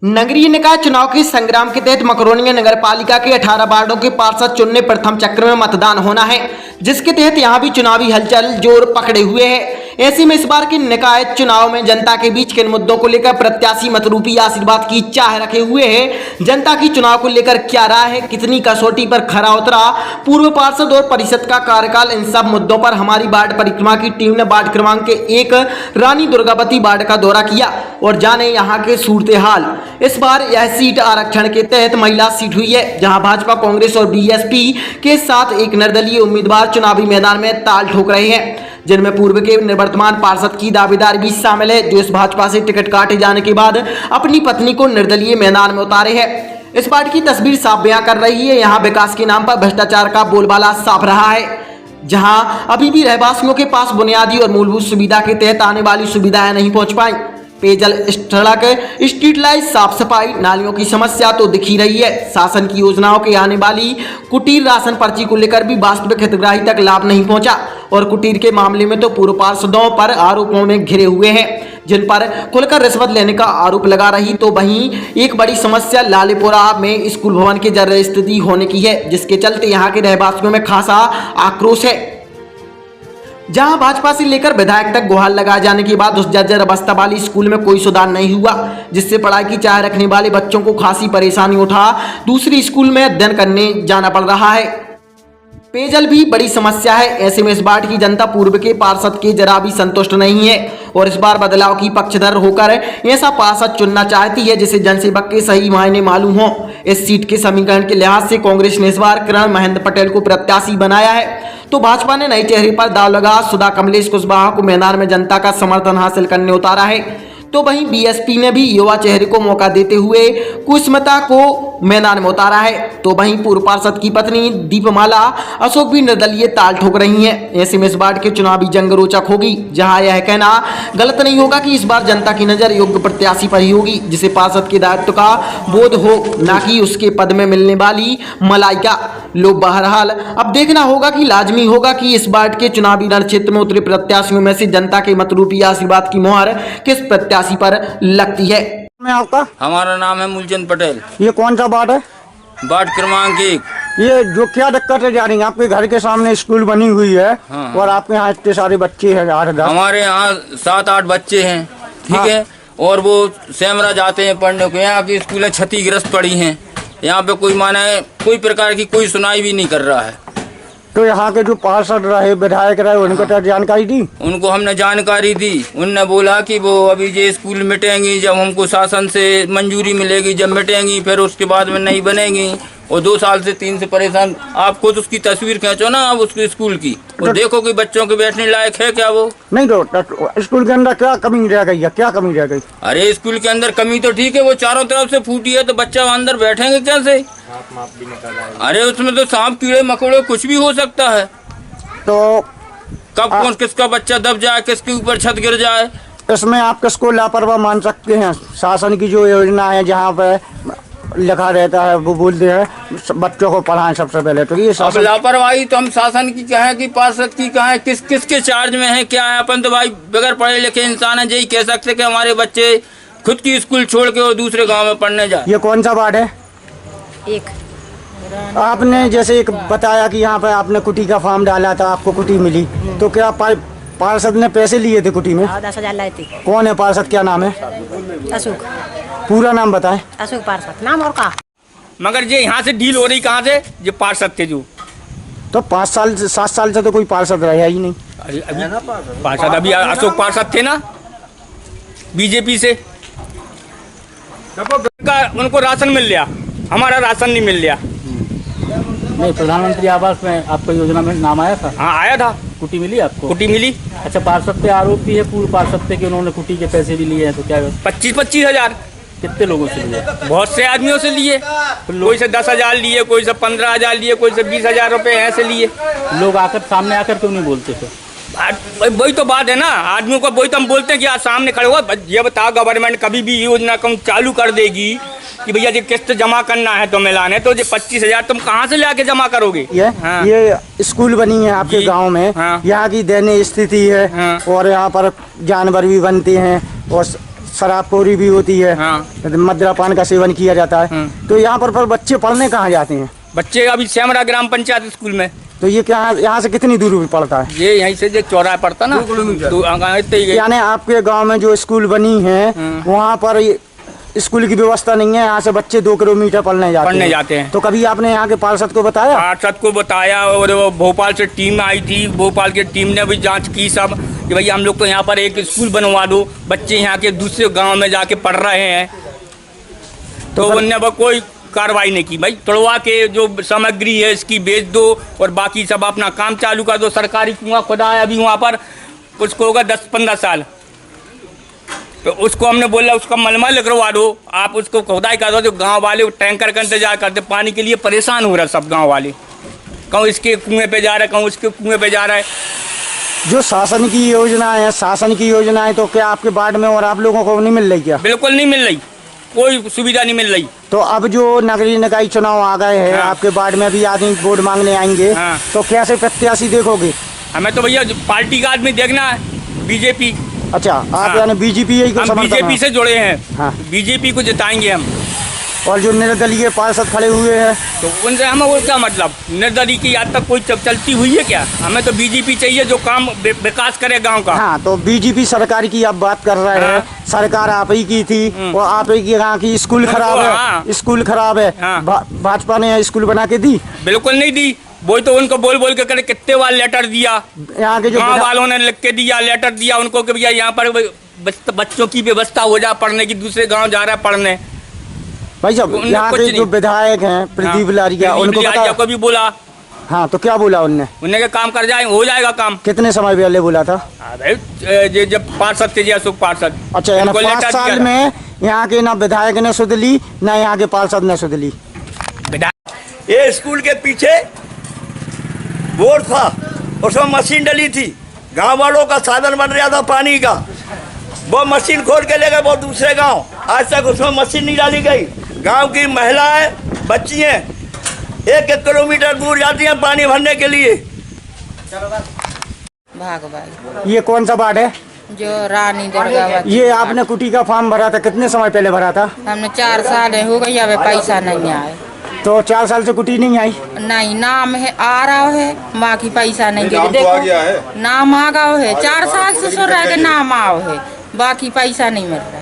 नगरीय निकाय चुनाव के संग्राम के तहत मकरोनिया नगर पालिका के 18 वार्डों के पार्षद चुनने प्रथम चक्र में मतदान होना है, जिसके तहत यहां भी चुनावी हलचल जोर पकड़े हुए है। ऐसे में इस बार के निकाय चुनाव में जनता के बीच किन मुद्दों को लेकर प्रत्याशी मतरूपी आशीर्वाद की चाह रखे हुए है, जनता की चुनाव को लेकर क्या राय है, कितनी कसौटी पर खरा उतरा पूर्व पार्षद और परिषद का कार्यकाल, इन सब मुद्दों पर हमारी वार्ड परिक्रमा की टीम ने वार्ड क्रमांक के 1 रानी दुर्गावती वार्ड का दौरा किया और जाने यहाँ के सूरत हाल। इस बार यह सीट आरक्षण के तहत महिला सीट हुई है, जहां भाजपा, कांग्रेस और बीएसपी के साथ एक निर्दलीय उम्मीदवार चुनावी मैदान में ताल ठोक रहे हैं, जिनमें पूर्व के निवर्तमान पार्षद की दावेदार भी शामिल है, जो इस भाजपा से टिकट काटे जाने के बाद अपनी पत्नी को निर्दलीय मैदान में उतारे हैं। इस बात की तस्वीर साफ बयां कर रही है। यहाँ विकास के नाम पर भ्रष्टाचार का बोलबाला साफ रहा है, जहां अभी भी रहवासियों के पास बुनियादी और मूलभूत सुविधा के तहत आने वाली सुविधाएं नहीं पहुंच पाई। पेयजल, सड़क, स्ट्रीट लाइट, साफ सफाई, नालियों की समस्या तो दिख ही रही है। शासन की योजनाओं के आने वाली कुटीर राशन पर्ची को लेकर भी वास्तविक हितग्राही तक लाभ नहीं पहुंचा और कुटीर के मामले में तो पूर्व पार्षदों पर आरोपों में घिरे हुए हैं, जिन पर खुलकर रिश्वत लेने का आरोप लगा रही। तो वहीं एक बड़ी समस्या लालीपुरा में स्कूल भवन के जर्जर स्थिति होने की है, जिसके चलते यहाँ के रहवासियों में खासा आक्रोश है। जहां भाजपा से लेकर विधायक तक गुहार लगाए जाने के बाद उस जर्जर अवस्था वाली स्कूल में कोई सुधार नहीं हुआ, जिससे पढ़ाई की चाह रखने वाले बच्चों को खासी परेशानी उठा दूसरी स्कूल में अध्ययन करने जाना पड़ रहा है। पेयजल भी बड़ी समस्या है। ऐसे में इस बार की जनता पूर्व के पार्षद के जरा भी संतुष्ट नहीं है और इस बार बदलाव की पक्षधर होकर ऐसा पार्षद चुनना चाहती है जिसे जनसेवक के सही मायने मालूम हो। इस सीट के समीकरण के लिहाज से कांग्रेस ने इस बार किरण महेंद्र पटेल को प्रत्याशी बनाया है, तो भाजपा ने नए चेहरे पर दाव लगा सुधा कमलेश कुशवाहा को मैदान में जनता का समर्थन हासिल करने उतारा है। तो वहीं बीएसपी ने भी युवा चेहरे को मौका देते हुए कुसुमता को मैदान में उतारा है। तो वहीं पूर्व पार्षद की पत्नी दीपमाला अशोक भी निर्दलीय ताल ठोक रही हैं। ऐसे में इस बार के चुनावी जंग रोचक होगी, जहां यह कहना गलत नहीं होगा कि इस बार जनता की नजर योग्य प्रत्याशी पर ही होगी, जिसे पार्षद के दायित्व का बोध हो, न कि उसके पद में मिलने वाली मलाइका। लोग बहरहाल अब देखना होगा कि लाजमी होगा कि इस बार के चुनावी रण क्षेत्र में उतरे प्रत्याशियों में से जनता के मतरूपी आशीर्वाद की मोहर किस प्रत्याशी पर लगती है। मैं आपका हमारा नाम है मूलचंद पटेल। ये कौन सा वार्ड है? वार्ड क्रमांक 1। ये जो क्या दिक्कत है जा रही है? आपके घर के सामने स्कूल बनी हुई है। हाँ। और आपके यहाँ इतने सारे बच्चे हैं, 8-10। हमारे यहाँ 7-8 बच्चे हैं, ठीक हाँ। है, और वो सेमरा जाते हैं पढ़ने को। यहाँ की स्कूलें क्षतिग्रस्त पड़ी हैं, यहाँ पे कोई माने कोई प्रकार की कोई सुनाई भी नहीं कर रहा है। तो यहाँ के जो पार्षद रहे, विधायक रहे, उनको तो जानकारी दी? उनको हमने जानकारी दी। उनने बोला कि वो अभी ये स्कूल मिटेंगी, जब हमको शासन से मंजूरी मिलेगी, जब मिटेंगी फिर उसके बाद में नहीं बनेगी। और 2 साल से 3 से परेशान। आप खुद उसकी तस्वीर खींचो ना, आप उसके स्कूल की, और देखो कि बच्चों के बैठने लायक है क्या वो? नहीं। तो स्कूल के अंदर क्या कमी रह गई है? क्या कमी रह गई? अरे स्कूल के अंदर कमी तो ठीक है, वो चारों तरफ से फूटी है, तो बच्चा अंदर बैठेंगे कैसे? अरे उसमें तो सांप, कीड़े मकोड़े कुछ भी हो सकता है। तो कब कौन किसका बच्चा दब जाए, किसके ऊपर छत गिर जाए। इसमें आप किसको लापरवाह मान सकते हैं? शासन की जो योजना है, जहाँ पे लिखा रहता है, वो बोलते हैं बच्चों को पढ़ाएं सबसे पहले। तो ये अब लापरवाही तो हम शासन की कहें कि पार्षद की कहें, किसके चार्ज में है, क्या है? अपन तो भाई बगैर पढ़े लिखे इंसान है, यही कह सकते कि हमारे बच्चे खुद की स्कूल छोड़ के और दूसरे गांव में पढ़ने जाए। ये कौन सा वार्ड है? 1। आपने जैसे एक बताया कि यहाँ पे आपने कुटी का फॉर्म डाला था, आपको कुटी मिली, तो क्या पार्षद ने पैसे लिए थे कुटी में? 10,000 लाए थे। कौन है पार्षद? क्या नाम है? अशोक। पूरा नाम बताएं। अशोक पार्षद नाम और का। मगर ये यहाँ से डील हो रही कहाँ से? जो पार्षद थे जो, तो 5 साल से 7 साल से तो कोई पार्षद रहा ही नहीं। अरे अभी पार्षद, अभी अशोक पार्षद थे ना बीजेपी से, उनको राशन मिल गया, हमारा राशन नहीं मिल गया। नहीं, प्रधानमंत्री आवास में आपका योजना में नाम आया था? हाँ आया था। कुटी मिली आपको? कुटी मिली। अच्छा, पार्षद पे आरोप भी है पूर्व पार्षद पे कि उन्होंने कुटी के पैसे भी लिए हैं, तो क्या 25-25 हजार कितने लोगों से लिए? बहुत से आदमियों से लिए। कोई से 10,000 लिए, कोई से 15,000 लिए, कोई से 20,000 रुपए ऐसे लिए। लोग आकर सामने आकर क्यों नहीं बोलते थे? वही तो बात है ना, आदमियों को वही तो हम बोलते हैं कि आज सामने खड़े हुआ। ये बताओ, गवर्नमेंट कभी भी योजना कम चालू कर देगी कि भैया जी किस्त जमा करना है तो मिलाने, तो ये 25,000 तुम कहाँ से लाके जमा करोगे? हाँ। ये स्कूल बनी है आपके गांव में। हाँ। यहाँ की दयनीय स्थिति है। हाँ। और यहाँ पर जानवर भी बनते हैं और शराबखोरी भी होती है, हाँ। मद्यपान का सेवन किया जाता है, तो यहाँ पर बच्चे पढ़ने कहाँ जाते हैं? बच्चे अभी श्यामरा ग्राम पंचायत स्कूल में। तो ये क्या यहाँ से कितनी दूर भी पड़ता है? ये यहीं से जो चौराहा पड़ता ना 2 किलोमीटर। यानी आपके गांव में जो स्कूल बनी है वहाँ पर स्कूल की व्यवस्था नहीं है, यहाँ से बच्चे 2 किलोमीटर पढ़ने जाते हैं। तो कभी आपने यहाँ के पार्षद को बताया? पार्षद को बताया, और वो भोपाल से टीम आई थी, भोपाल की टीम ने भी जांच की सब कि भैया हम लोग तो यहाँ पर एक स्कूल बनवा दो, बच्चे यहाँ के दूसरे गांव में जाके पढ़ रहे हैं। तो उन्होंने कोई कार्रवाई नहीं की। भाई तोड़वा के जो सामग्री है इसकी बेच दो और बाकी सब अपना काम चालू कर दो। सरकारी कुआं खुदा है अभी वहाँ पर, उसको होगा 10-15 साल, तो उसको हमने बोला उसका मलमा लगवा दो, आप उसको खुदाई कर दो। जो गांव वाले टैंकर का इंतजार करते पानी के लिए परेशान हो रहा सब गांव वाले, कहूँ इसके कुएं पे जा रहा है, कहूँ उसके कुएं पे जा रहा है। जो शासन की योजना है तो क्या आपके वार्ड में और आप लोगों को नहीं मिल रही क्या? बिल्कुल नहीं मिल रही, कोई सुविधा नहीं मिल रही। तो अब जो नगरीय निकाय चुनाव आ गए हैं, हाँ। आपके वार्ड में भी आदमी वोट मांगने आएंगे, हाँ। तो कैसे प्रत्याशी देखोगे? हमें तो भैया पार्टी का आदमी देखना है, बीजेपी। अच्छा, आप हाँ। यानी बीजेपी को हम समर्थन बीजेपी से जुड़े हैं, हाँ। बीजेपी को जिताएंगे हम। और जो निर्दलीय पार्षद खड़े हुए हैं, तो उनसे हमें वो क्या मतलब, निर्दलीय की आज तक कोई चलती हुई है क्या? हमें तो बीजेपी चाहिए जो काम विकास करे गांव का। हाँ, तो बीजेपी सरकार की आप बात कर रहे हैं, सरकार आप ही की थी और आप ही की यहाँ की स्कूल खराब है, हाँ। स्कूल खराब है, हाँ। भाजपा ने स्कूल बना के दी? बिल्कुल नहीं दी, वो तो उनको बोल बोल के करे कितने बार लेटर दिया, यहाँ के जो गाँव वालों ने लिख के दिया, लेटर दिया उनको कि भैया यहाँ पर बच्चों की व्यवस्था हो जा पढ़ने की, दूसरे गाँव जा रहा है पढ़ने। भाई साहब, यहाँ के जो विधायक हैं प्रदीप लारिया, उनको भी बोला। हाँ, तो क्या बोला उनने? उन्हें काम कर जाए, हो जाएगा काम। कितने समय पहले बोला था? जब पार्षद थे अशोक पार्षद। अच्छा, यानी 5 साल में यहाँ के ना विधायक ने सुध ली ना यहाँ के पार्षद ने सुध ली। ये स्कूल के पीछे बोर था, उसमें मशीन डली थी, गांव वालों का साधन बन रहा था पानी का, वो मशीन खोल के ले गए वो दूसरे गांव, आज तक उसमें मशीन नहीं डाली गई। गांव की महिलाएं बच्चियां 1-1 किलोमीटर दूर जाती हैं पानी भरने के लिए। भागवाई ये कौन सा वार्ड है? जो रानी दुर्गावती। ये आपने कुटी का फॉर्म भरा था, कितने समय पहले भरा था? हमने 4 साल हो गई, अब पैसा नहीं आए। तो 4 साल से कुटी नहीं आई? नहीं, नाम है आ रहा है, बाकी पैसा नहीं गया। देखो नाम आ गया है, 4 साल से सुन रहा के नाम आओ है, बाकी पैसा नहीं मिल रहा।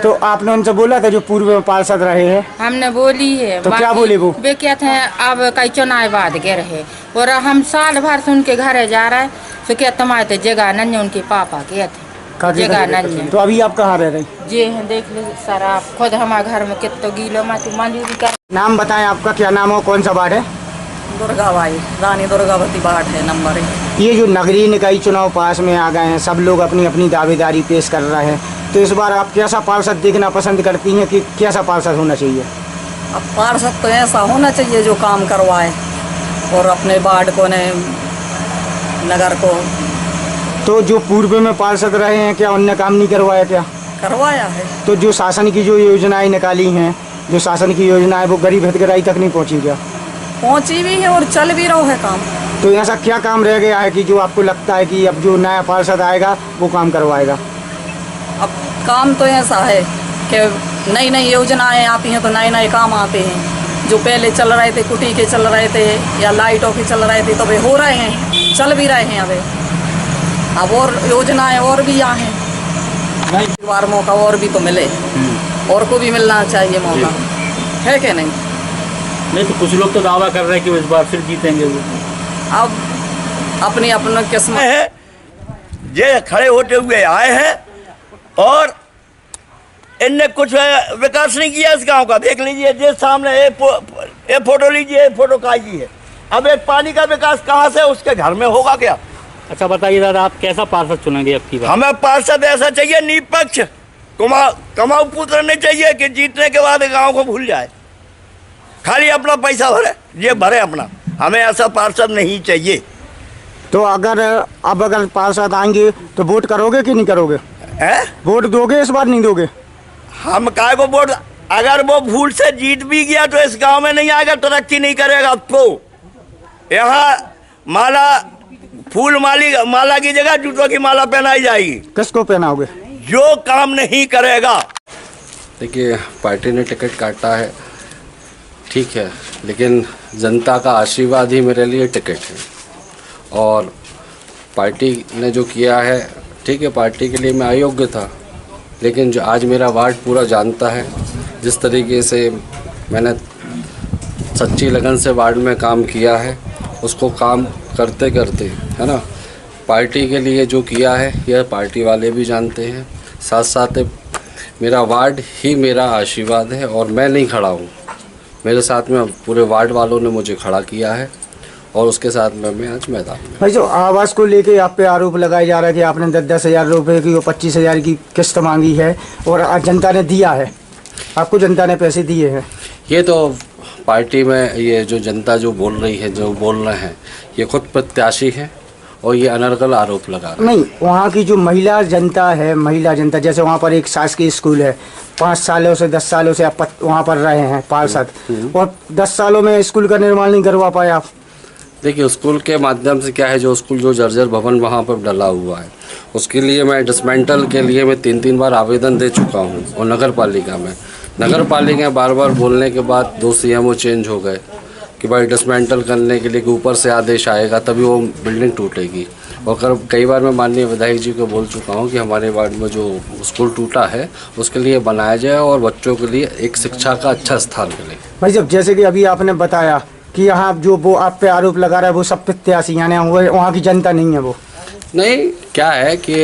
तो आपने उनसे बोला था जो पूर्व में पार्षद रहे हैं? हमने बोली है। तो क्या बोले वो? वे कहते हैं अब कई चुनाव बाद के रहे, और हम साल भर से उनके घर जा रहे हैं, तो क्या तुम्हारे जगह नहीं, उनके पापा के थे जगह नहीं। तो अभी आप कहाँ रह रहे? जी हैं, देख लो सर आप खुद, हमारे घर में कितना गीलो मंजूरी कर। नाम बताएं, आपका क्या नाम हो, कौन सा वार्ड है? दुर्गाबाई, रानी दुर्गावती वार्ड है नंबर 1। ये जो नगरीय निकाय चुनाव पास में आ गए हैं, सब लोग अपनी अपनी दावेदारी पेश कर रहे हैं, तो इस बार आप कैसा पार्षद देखना पसंद करती हैं कि कैसा पार्षद होना चाहिए? अब पार्षद तो ऐसा होना चाहिए जो काम करवाए और अपने वार्ड को ने नगर को। तो जो पूर्व में पार्षद रहे हैं, क्या उनने काम नहीं करवाया? क्या करवाया है? तो जो शासन की जो योजनाएं निकाली हैं, जो शासन की योजना है, वो गरीब हितग्राही तक नहीं पहुंची क्या? पहुंची भी है और चल भी रहा है काम। तो ऐसा क्या काम रह गया है कि जो आपको लगता है कि अब जो नया पार्षद आएगा वो काम करवाएगा? अब काम तो ऐसा है कि नई नई योजनाएं आती हैं तो नए नए काम आते हैं। जो पहले चल रहे थे, कुटी के चल रहे थे या लाइटों के चल रहे थे, तो वे हो रहे हैं, चल भी रहे हैं। अब और योजनाएं और भी आए हैं, एक बार मौका और भी तो मिले, और को भी मिलना चाहिए मौका, है कि नहीं? नहीं तो कुछ लोग तो दावा कर रहे हैं कि इस बार फिर जीतेंगे वो। अब अपनी अपना किस्मत है ये खड़े होते हुए आए हैं और इनने कुछ विकास नहीं किया इस गांव का। देख लीजिए, ये सामने ये फोटो लीजिए, ये फोटो काजी है। अब एक पानी का विकास कहाँ से उसके घर में होगा क्या? अच्छा बताइए दादा, आप कैसा पार्षद चुनेंगे अब की बार? हमें पार्षद ऐसा चाहिए निष्पक्ष, कमाऊ पुत्र नहीं चाहिए कि जीतने के बाद गांव को भूल जाए, खाली अपना पैसा भरे, ये भरे अपना। हमें ऐसा पार्षद नहीं चाहिए। तो अगर पार्षद आएंगे तो वोट करोगे कि नहीं करोगे? वोट दोगे इस बार, नहीं दोगे? हम काय को वोट, अगर वो भूल से जीत भी गया तो इस गांव में नहीं आएगा, तरक्की नहीं करेगा। तो यहाँ माला की जगह जूतों की माला पहनाई जाएगी। किसको पहनाओगे? जो काम नहीं करेगा। देखिए, पार्टी ने टिकट काटा है, ठीक है, लेकिन जनता का आशीर्वाद ही मेरे लिए टिकट है। और पार्टी ने जो किया है, ठीक है, पार्टी के लिए मैं अयोग्य था, लेकिन जो आज मेरा वार्ड पूरा जानता है, जिस तरीके से मैंने सच्ची लगन से वार्ड में काम किया है, उसको काम करते करते, है ना, पार्टी के लिए जो किया है, यह पार्टी वाले भी जानते हैं। साथ साथ मेरा वार्ड ही मेरा आशीर्वाद है और मैं नहीं खड़ा हूँ, मेरे साथ में पूरे वार्ड वालों ने मुझे खड़ा किया है और उसके साथ में मैं आज मैदान में। भाई, जो आवास को लेके आप पे आरोप लगाया जा रहा है कि आपने 10-10 हज़ार रुपये की और 25 हज़ार की किस्त मांगी है और आज जनता ने दिया है, आपको जनता ने पैसे दिए हैं। ये तो पार्टी में ये जो जनता जो बोल रही है, जो बोल रहे हैं, ये खुद प्रत्याशी है और ये अनर्गल आरोप लगा रहे हैं। नहीं, वहाँ की जो महिला जनता है, महिला जनता, जैसे वहाँ पर एक शासकीय स्कूल है, 5 सालों से 10 सालों से आप वहाँ पर रहे हैं पार्षद, और 10 सालों में स्कूल का निर्माण नहीं करवा पाए आप। देखिए, स्कूल के माध्यम से क्या है, जो स्कूल जो जर्जर भवन वहाँ पर डला हुआ है, उसके लिए मैं डिसमेंटल के लिए मैं 3-3 बार आवेदन दे चुका हूँ। और नगर पालिका बार बार बोलने के बाद 2 CMO चेंज हो गए कि भाई डिसमेंटल करने के लिए कि ऊपर से आदेश आएगा तभी वो बिल्डिंग टूटेगी। और कई बार मैं माननीय विधायक जी को बोल चुका हूँ कि हमारे वार्ड में जो स्कूल टूटा है उसके लिए बनाया जाए और बच्चों के लिए एक शिक्षा का अच्छा स्थान मिले। भाई, जब जैसे कि अभी आपने बताया कि यहाँ जो वो आप पे आरोप लगा रहा है वो सब प्रत्याशी, यानी वहाँ की जनता नहीं है। वो नहीं, क्या है कि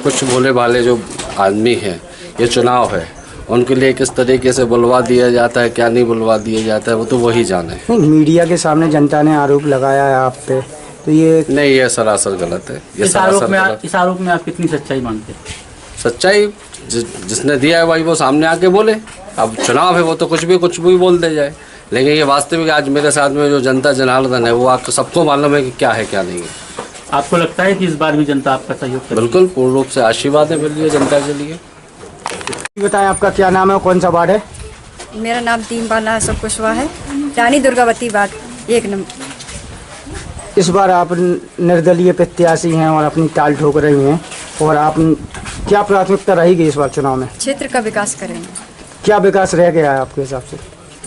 कुछ भोले भाले जो आदमी हैं, ये चुनाव है, उनके लिए किस तरीके से बुलवा दिया जाता है, क्या नहीं बुलवा दिया जाता है, वो तो वही जाने। नहीं, मीडिया के सामने जनता ने आरोप लगाया है आप पे, तो ये नहीं, ये सरासर गलत है। ये इस आरोप में आप कितनी सच्चाई मानते हैं? सच्चाई जिसने दिया है भाई वो सामने आके बोले। अब चुनाव है, वो तो कुछ भी बोल दे जाए, लेकिन ये वास्तविक आज मेरे साथ में जो जनता जनार्दन है वो आपको सबको मालूम है कि क्या है क्या नहीं है। आपको लगता है कि इस बार भी जनता आपका सहयोग करेगी? बिल्कुल, पूर्ण रूप से आशीर्वाद है मेरे लिए जनता के लिए। बताएं, आपका क्या नाम है और कौन सा वार्ड है? मेरा नाम दीनबाला सब कुशवाहा है, रानी दुर्गावती वार्ड 1 नंबर। इस बार आप निर्दलीय प्रत्याशी हैं और अपनी ताल ठोक रही हैं, और आप क्या प्राथमिकता रहेगी इस बार चुनाव में? क्षेत्र का विकास करेंगे। क्या विकास रह गया है आपके हिसाब से?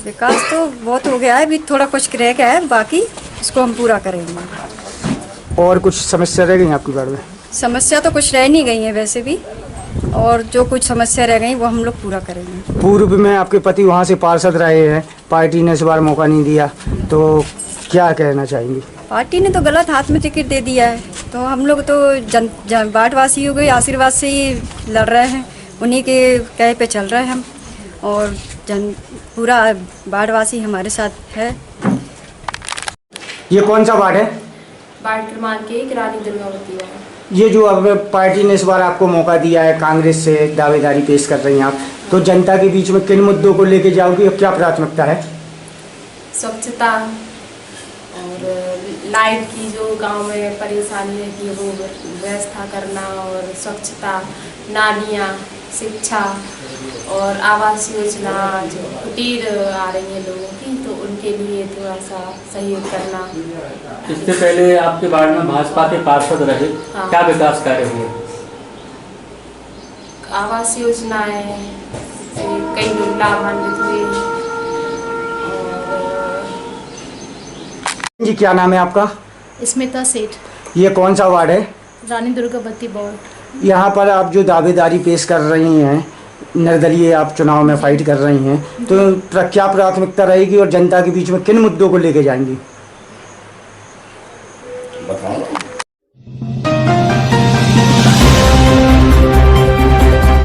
विकास तो बहुत हो गया है, अभी थोड़ा कुछ रह गया है, बाकी इसको हम पूरा करेंगे। और कुछ समस्या रह गई आपके वार्ड में? समस्या तो कुछ रह नहीं गई है वैसे भी, और जो कुछ समस्या रह गई वो हम लोग पूरा करेंगे। पूर्व में आपके पति वहाँ से पार्षद रहे हैं, पार्टी ने इस बार मौका नहीं दिया, तो क्या कहना चाहेंगी? पार्टी ने तो गलत हाथ में टिकट दे दिया है, तो हम लोग तो वार्डवासियों के आशीर्वाद से ही लड़ रहे हैं, उन्हीं के कहे पे चल रहे हैं हम, और पूरा वार्डवासी हमारे साथ है। ये कौन सा वार्ड है? वार्ड क्रमांक 1, रानी दुर्गावती वार्ड। ये जो अब पार्टी ने इस बार आपको मौका दिया है, कांग्रेस से दावेदारी पेश कर रही हैं आप, तो जनता के बीच में किन मुद्दों को लेके जाओगी और क्या प्राथमिकता है? स्वच्छता और लाइट की जो गांव में परेशानी है कि वो व्यवस्था करना, और स्वच्छता, नालियाँ, शिक्षा और आवास योजना जो कुटीर आ रही है लोगों की, तो उनके लिए थोड़ा सा सहयोग करना। इससे पहले आपके वार्ड में भाजपा के पार्षद रहे, हाँ। क्या विकास कार्य हुए? आवास योजनाएं से कई लोग लाभान्वित हुए। जी, क्या नाम है आपका? स्मिता सेठ, ये कौन सा वार्ड है? रानी दुर्गावती वार्ड। यहाँ पर आप जो दावेदारी पेश कर रही हैं, निर्दलीय आप चुनाव में फाइट कर रही हैं, तो क्या प्राथमिकता रहेगी और जनता के बीच में किन मुद्दों को लेके जाएंगी?